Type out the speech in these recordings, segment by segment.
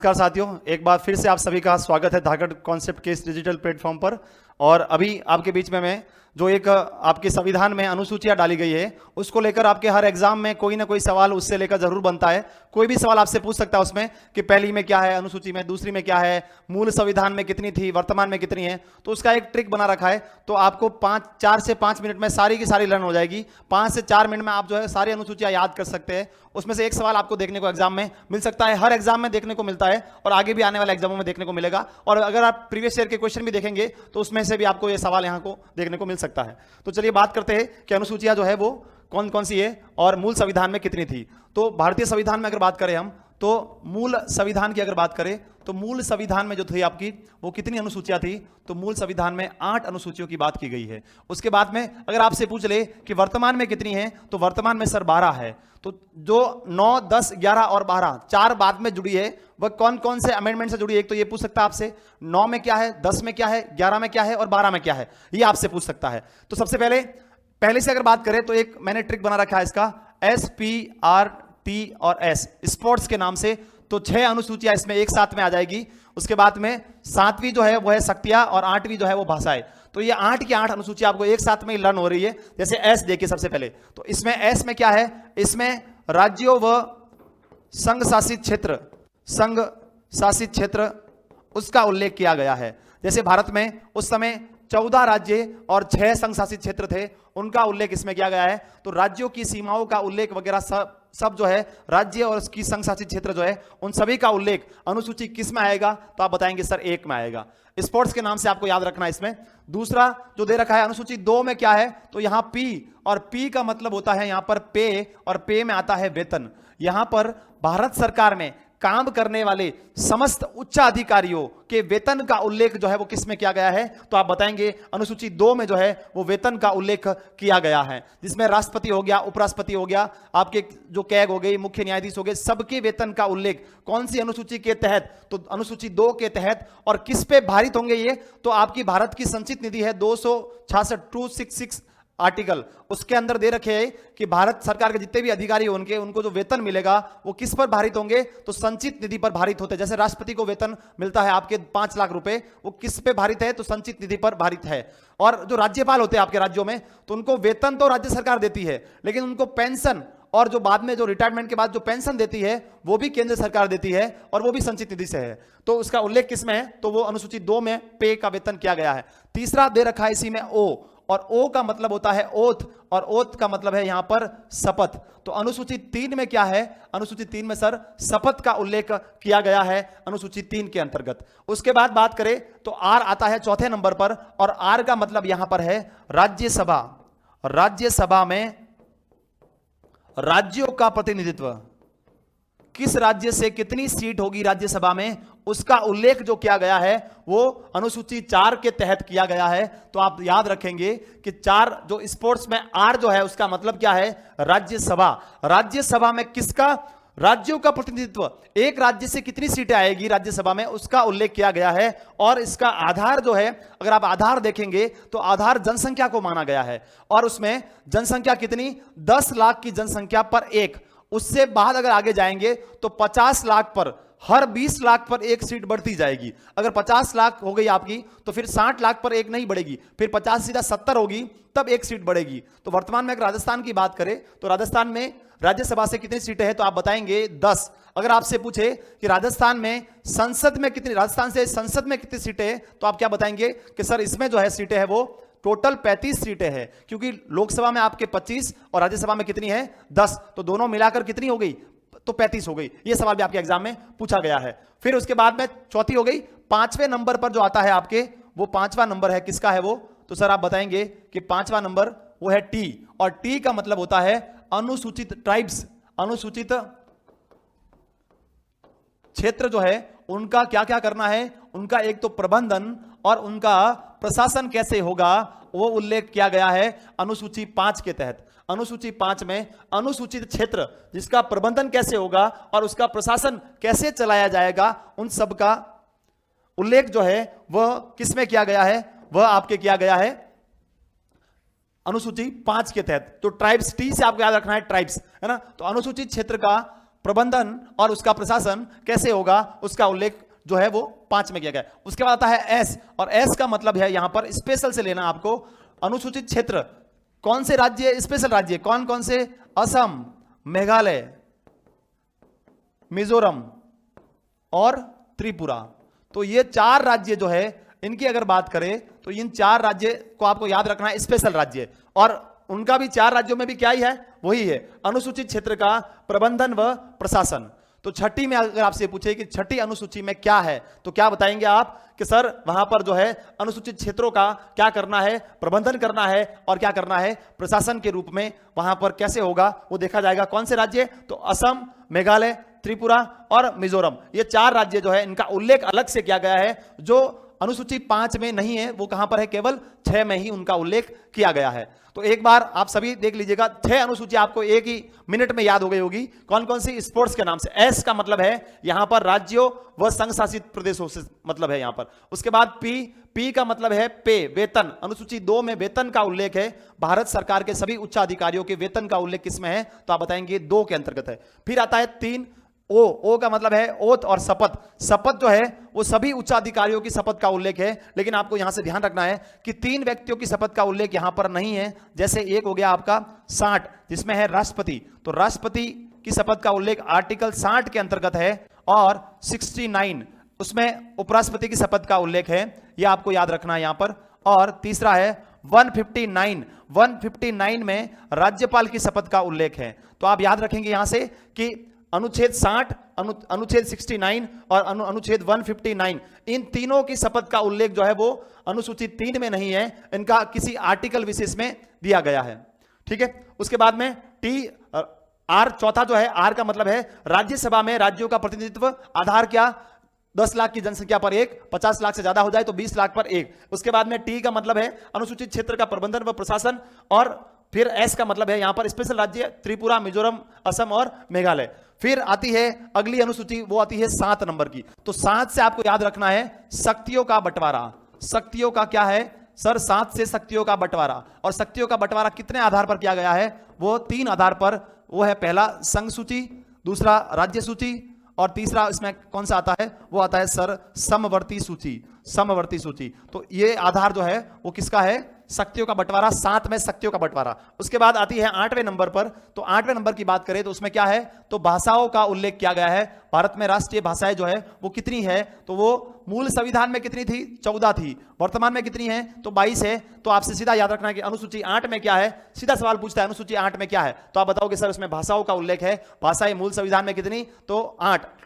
नमस्कार साथियों, एक बार फिर से आप सभी का स्वागत है धाकड़ कॉन्सेप्ट के इस डिजिटल प्लेटफॉर्म पर। और अभी आपके बीच में मैं जो एक आपके संविधान में अनुसूचियां डाली गई है उसको लेकर आपके हर एग्जाम में कोई ना कोई सवाल उससे लेकर जरूर बनता है। कोई भी सवाल आपसे पूछ सकता है उसमें कि पहली में क्या है अनुसूची में, दूसरी में क्या है, मूल संविधान में कितनी थी, वर्तमान में कितनी है। तो उसका एक ट्रिक बना रखा है, तो आपको 4 से 5 मिनट में सारी की सारी लर्न हो जाएगी। 5 से 4 मिनट में आप जो है सारी अनुसूचियां याद कर सकते हैं। उसमें से एक सवाल आपको देखने को एग्जाम में मिल सकता है, हर एग्जाम में देखने को मिलता है और आगे भी आने वाले एग्जामों में देखने को मिलेगा। और अगर आप प्रीवियस ईयर के क्वेश्चन भी देखेंगे तो उसमें से भी आपको ये सवाल यहां को देखने को मिल सकता है। तो चलिए बात करते हैं कि अनुसूचियां जो है वो कौन कौन सी है और मूल संविधान में कितनी थी। तो भारतीय संविधान में अगर बात करें हम, तो मूल संविधान की अगर बात करें तो मूल संविधान में जो थी आपकी वो कितनी अनुसूचियां थी, तो मूल संविधान में 8 अनुसूचियों की बात की गई है। उसके बाद में अगर आपसे पूछ ले कि वर्तमान में कितनी है, तो वर्तमान में सर 12 है। तो जो 9, 10, 11 और 12 चार बाद में जुड़ी है वह कौन कौन से अमेंडमेंट से जुड़ी है। एक तो ये पूछ सकता है आपसे 9 में क्या है, 10 में क्या है, 11 में क्या है और 12 में क्या है, ये आपसे पूछ सकता है। तो सबसे पहले से अगर बात करें तो एक मैंने ट्रिक बना रखा है इसका, SPRT और S स्पोर्ट्स के नाम से। तो 6 अनुसूचियां इसमें एक साथ में आ जाएगी। उसके बाद में 7वीं जो है वो है शक्तियां और 8वीं जो है वो भाषाएं। तो ये 8 की 8 अनुसूचियां आपको एक साथ में लर्न हो रही है। जैसे एस देखिए सबसे पहले, तो इसमें एस में क्या है, इसमें राज्यों व संघ शासित क्षेत्र उसका उल्लेख किया गया है। जैसे भारत में उस समय 14 राज्य और 6 संघ शासित क्षेत्र थे, उनका उल्लेख इसमें किया गया है। तो राज्यों की सीमाओं का उल्लेख वगैरह सब जो है राज्य और उसकी संघ शासित क्षेत्र जो है उन सभी का उल्लेख अनुसूची किस में आएगा, तो आप बताएंगे सर 1 में आएगा। स्पोर्ट्स के नाम से आपको याद रखना है इसमें। दूसरा जो दे रखा है अनुसूची 2 में क्या है, तो यहां P, और P का मतलब होता है यहां पर पे, और पे में आता है वेतन। यहां पर भारत सरकार में काम करने वाले समस्त उच्च अधिकारियों के वेतन का उल्लेख जो है वो किस में किया गया है, तो आप बताएंगे अनुसूची 2 में जो है वो वेतन का उल्लेख किया गया है। जिसमें राष्ट्रपति हो गया, उपराष्ट्रपति हो गया, आपके जो कैग हो गई, मुख्य न्यायाधीश हो गए, सबके वेतन का उल्लेख कौन सी अनुसूची के तहत, तो अनुसूची 2 के तहत। और किस पे भारित होंगे ये, तो आपकी भारत की संचित निधि है 266 आर्टिकल, उसके अंदर दे रखे हैं कि भारत सरकार के जितने भी अधिकारी होंगे उनको जो वेतन मिलेगा वो किस पर भारित होंगे, तो संचित निधि पर भारित होते हैं। जैसे राष्ट्रपति को वेतन मिलता है आपके 5 लाख रुपए, वो किस पे भारित है, तो संचित निधि पर भारित है। और जो राज्यपाल होते हैं आपके राज्यों में, तो उनको वेतन तो राज्य सरकार देती है, लेकिन उनको पेंशन और जो बाद में जो रिटायरमेंट के बाद जो पेंशन देती है वो भी केंद्र सरकार देती है, और वो भी संचित निधि से है। तो उसका उल्लेख किसमें है, तो वो अनुसूची 2 में पे का वेतन किया गया है। तीसरा दे रखा है इसी में ओ, और ओ का मतलब होता है ओथ, और ओथ का मतलब है यहां पर शपथ। तो अनुसूची 3 में क्या है, अनुसूची 3 में सर शपथ का उल्लेख किया गया है अनुसूची 3 के अंतर्गत। उसके बाद बात करें तो आर आता है चौथे नंबर पर, और आर का मतलब यहां पर है राज्यसभा। राज्यसभा में राज्यों का प्रतिनिधित्व, किस राज्य से कितनी सीट होगी राज्यसभा में, उसका उल्लेख जो किया गया है वो अनुसूची 4 के तहत किया गया है। तो आप याद रखेंगे कि 4 जो स्पोर्ट्स में आर जो है उसका मतलब क्या है, राज्यसभा। राज्यसभा में किसका, राज्यों का प्रतिनिधित्व, एक राज्य से कितनी सीटें आएगी राज्यसभा में, उसका उल्लेख किया गया है। और इसका आधार जो है, अगर आप आधार देखेंगे तो आधार जनसंख्या को माना गया है, और उसमें जनसंख्या कितनी, 10 लाख की जनसंख्या पर 1। उससे बाद अगर आगे जाएंगे तो 50 लाख पर, हर 20 लाख पर 1 सीट बढ़ती जाएगी। अगर 50 लाख हो गई आपकी तो फिर 60 लाख पर 1 नहीं बढ़ेगी, फिर 50 सीधा 70 होगी तब 1 सीट बढ़ेगी। तो वर्तमान में अगर राजस्थान की बात करें तो राजस्थान में राज्यसभा से कितनी सीटें हैं, तो आप बताएंगे 10। अगर आपसे पूछे कि राजस्थान में संसद में कितनी, राजस्थान से संसद में कितनी सीटें हैं, तो आप क्या बताएंगे कि सर इसमें जो है सीटें है वो टोटल 35 सीटें हैं, क्योंकि लोकसभा में आपके 25 और राज्यसभा में कितनी है 10, तो दोनों मिलाकर कितनी हो गई, तो 35 हो गई। यह सवाल भी आपके एग्जाम में पूछा गया है। फिर उसके बाद में चौथी हो गई। 5वें नंबर पर जो आता है आपके, वो 5वां नंबर है, किसका है वो, तो सर आप बताएंगे कि 5वां नंबर वो है टी, और टी का मतलब होता है अनुसूचित ट्राइब्स। अनुसूचित क्षेत्र जो है उनका क्या क्या करना है, उनका एक तो प्रबंधन और उनका प्रशासन कैसे होगा, वो उल्लेख किया गया है अनुसूची 5 के तहत। अनुसूची 5 में अनुसूचित क्षेत्र जिसका प्रबंधन कैसे होगा और उसका प्रशासन कैसे चलाया जाएगा, उन सब का उल्लेख जो है वह किसमें किया गया है, वह आपके किया गया है अनुसूची 5 के तहत। तो ट्राइब्स, टी से आपको याद रखना है ट्राइब्स, है ना। तो अनुसूचित क्षेत्र का प्रबंधन और उसका प्रशासन कैसे होगा उसका उल्लेख जो है वो 5 में किया गया है। उसके बाद आता है एस, और एस का मतलब है यहां पर स्पेशल से लेना आपको, अनुसूचित क्षेत्र कौन से राज्य, स्पेशल राज्य कौन कौन से, असम, मेघालय, मिजोरम और त्रिपुरा। तो ये 4 राज्य जो है इनकी अगर बात करें तो इन 4 राज्य को आपको याद रखना है स्पेशल राज्य, और उनका भी 4 राज्यों में भी क्या ही है, वही है अनुसूचित क्षेत्र का प्रबंधन व प्रशासन। तो छठी में अगर आपसे पूछे कि छठी अनुसूची में क्या है तो क्या बताएंगे आप कि सर वहां पर जो है अनुसूचित क्षेत्रों का क्या करना है, प्रबंधन करना है और क्या करना है, प्रशासन के रूप में वहां पर कैसे होगा वो देखा जाएगा। कौन से राज्य, तो असम, मेघालय, त्रिपुरा और मिजोरम, ये 4 राज्य जो है इनका उल्लेख अलग से किया गया है, जो अनुसूची 5 में नहीं है, वो कहां पर है, केवल 6 में ही उनका उल्लेख किया गया है। तो एक बार आप सभी देख लीजिएगा, 6 अनुसूची आपको एक ही मिनट में याद हो गई होगी। कौन कौन सी, स्पोर्ट्स के नाम से। एस का मतलब है यहां पर राज्यों व संघ शासित प्रदेशों से मतलब है यहां पर। उसके बाद पी का मतलब है पे, वेतन। अनुसूची 2 में वेतन का उल्लेख है, भारत सरकार के सभी उच्च अधिकारियों के वेतन का उल्लेख किसमें है, तो आप बताएंगे 2 के अंतर्गत है। फिर आता है 3, ओ का मतलब है ओथ और शपथ। शपथ जो है वो सभी उच्चाधिकारियों की शपथ का उल्लेख है, लेकिन आपको यहां से ध्यान रखना है कि 3 व्यक्तियों की शपथ का उल्लेख यहां पर नहीं है। जैसे एक हो गया आपका 60 जिसमें है राष्ट्रपति, तो राष्ट्रपति की शपथ का उल्लेख आर्टिकल 60 के अंतर्गत है, और 69 उसमें उपराष्ट्रपति की शपथ का उल्लेख है, यह आपको याद रखना है यहां पर। और तीसरा है 159 में राज्यपाल की शपथ का उल्लेख है। तो आप याद रखेंगे यहां से कि अनुच्छेद 60, अनुच्छेद 69 और अनुच्छेद 159, इन तीनों की शपथ का उल्लेख जो है वो अनुसूची 3 में नहीं है, इनका किसी आर्टिकल विशेष में दिया गया है। ठीक है, उसके बाद में आर, चौथा जो है आर का मतलब है राज्यसभा में राज्यों का प्रतिनिधित्व। आधार क्या, 10 लाख की जनसंख्या पर 1, 50 लाख से ज्यादा हो जाए तो 20 लाख पर 1। उसके बाद में टी का मतलब है अनुसूचित क्षेत्र का प्रबंधन व प्रशासन, और फिर एस का मतलब है यहां पर स्पेशल राज्य, त्रिपुरा, मिजोरम, असम और मेघालय। फिर आती है अगली अनुसूची, वो आती है 7 नंबर की। तो 7 से आपको याद रखना है शक्तियों का बंटवारा। शक्तियों का क्या है सर, 7 से शक्तियों का बंटवारा। और शक्तियों का बंटवारा कितने आधार पर किया गया है, वो 3 आधार पर। वो है पहला संघ सूची, दूसरा राज्य सूची, और तीसरा इसमें कौन सा आता है, वो आता है सर समवर्ती सूची। समवर्ती सूची, तो ये आधार जो है वो किसका है, शक्तियों का बंटवारा, 7 में शक्तियों का बंटवारा। उसके बाद आती है 8वें नंबर पर। तो 8वें नंबर की बात करें तो उसमें क्या है, तो भाषाओं का उल्लेख किया गया है। भारत में राष्ट्रीय भाषाएं जो है वो कितनी है, तो वो मूल संविधान में कितनी थी, 14 थी, वर्तमान में कितनी है, तो 22 है। तो आपसे सीधा याद रखना है कि अनुसूची 8 में क्या है, सीधा सवाल पूछता है अनुसूची 8 में क्या है, तो आप बताओगे सर उसमें भाषाओं का उल्लेख है। भाषाएं मूल संविधान में कितनी, तो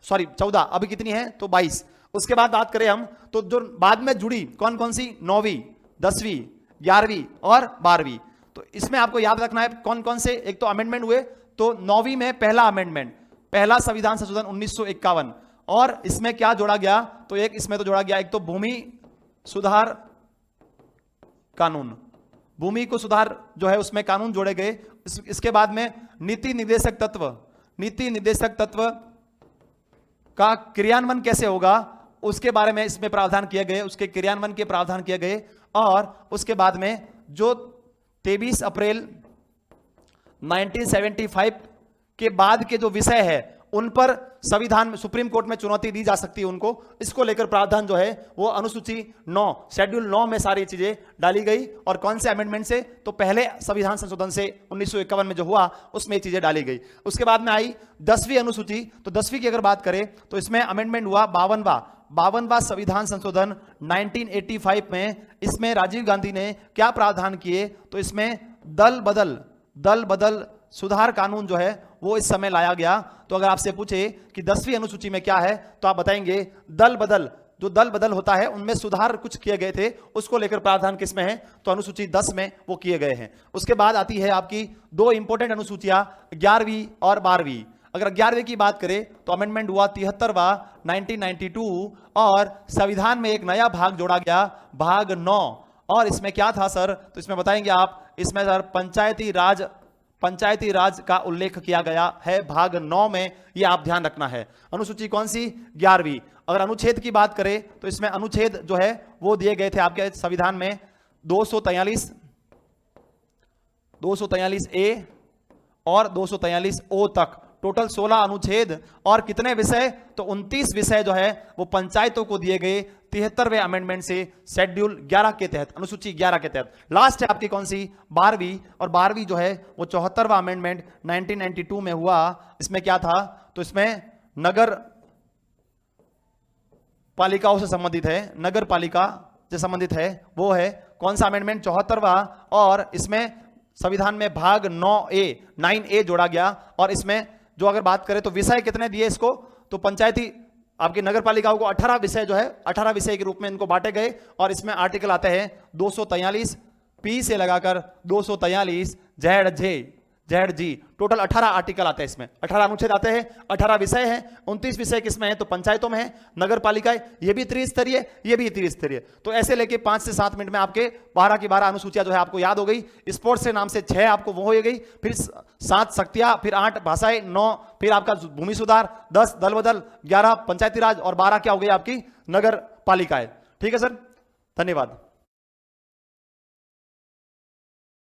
14, अभी कितनी है, तो 22। उसके बाद बात करें हम, तो जो बाद में जुड़ी कौन कौन सी, 9वीं, 10वीं, 11वीं और 12वीं। तो इसमें आपको याद रखना है कौन कौन से, एक तो अमेंडमेंट हुए, तो 9वीं में पहला अमेंडमेंट, पहला संविधान संशोधन 1951, और इसमें क्या जोड़ा गया, तो एक इसमें तो जोड़ा गया, एक तो भूमि सुधार कानून, भूमि को सुधार जो है उसमें कानून जोड़े गए। इसके बाद में नीति निर्देशक तत्व, नीति निर्देशक तत्व का क्रियान्वयन कैसे होगा उसके बारे में इसमें प्रावधान किए गए, उसके क्रियान्वयन के प्रावधान किए गए। और उसके बाद में जो 23 अप्रैल 1975 के बाद के जो विषय है उन पर संविधान में, सुप्रीम कोर्ट में चुनौती दी जा सकती है उनको, इसको लेकर प्रावधान जो है वो अनुसूची 9, शेड्यूल 9 में सारी चीजें डाली गई। और कौन से अमेंडमेंट से, तो पहले संविधान संशोधन से 1951 में जो हुआ उसमें ये चीजें डाली गई। उसके बाद में आई 10वीं अनुसूची। तो 10वीं की अगर बात करें तो इसमें अमेंडमेंट हुआ 52वां संविधान संशोधन 1985 में। इसमें राजीव गांधी ने क्या प्रावधान किए, तो इसमें दल बदल सुधार कानून जो है वो इस समय लाया गया। तो अगर आपसे पूछे कि 10वीं अनुसूची में क्या है, तो आप बताएंगे दल बदल होता है, उनमें सुधार कुछ किए गए थे, उसको लेकर प्रावधान किसमें है, तो अनुसूची 10 में वो किए गए हैं। उसके बाद आती है आपकी 2 इंपॉर्टेंट अनुसूचियां, 11वीं और 12वीं। अगर 11वीं की बात करें तो अमेंडमेंट हुआ 73वां 1992, और संविधान में एक नया भाग जोड़ा गया, भाग 9। और इसमें क्या था सर, तो इसमें बताएंगे आप, इसमें सर पंचायती राज का उल्लेख किया गया है भाग 9 में, ये आप ध्यान रखना है। अनुसूची कौन सी, 11वीं। अगर अनुच्छेद की बात करें तो इसमें अनुच्छेद जो है वो दिए गए थे आपके संविधान में 243 ए और 243 ओ तक, टोटल 16 अनुच्छेद और कितने विषय, तो 29 विषय जो है वो पंचायतों को दिए गए 73वें अमेंडमेंट से शेड्यूल 11 के तहत, अनुसूची 11 के तहत। लास्ट है आपकी कौन सी, 12वीं, और 12वीं जो है वो 74वां अमेंडमेंट 1992 में हुआ। इसमें क्या था, तो इसमें नगर पालिकाओं से संबंधित है, नगर पालिका से संबंधित है, वो है कौन सा अमेंडमेंट, 74वां। और इसमें संविधान में भाग 9A जोड़ा गया। और इसमें जो अगर बात करें तो विषय कितने दिए इसको, तो पंचायती आपकी नगर पालिकाओं को 18 विषय जो है 18 विषय के रूप में इनको बांटे गए। और इसमें आर्टिकल आते हैं 243 पी से लगाकर 243 जेड जी, टोटल 18 आर्टिकल आते हैं इसमें, 18 अनुच्छेद आते हैं, 18 विषय हैं, 29 विषय किसमें है, तो पंचायतों में है, नगर पालिकाएं, ये भी त्रिस्तरीय, ये भी त्रिस्तरीय। तो ऐसे लेके 5 से 7 मिनट में आपके 12 की 12 अनुसूचियां जो है आपको याद हो गई। स्पोर्ट्स से नाम से 6 आपको वो हो गई, फिर 7 शक्तियां, फिर 8 भाषाएं, 9 फिर आपका भूमि सुधार, 10 दल बदल, 11 पंचायती राज और 12 क्या हो गई आपकी नगर पालिकाएं। ठीक है सर, धन्यवाद।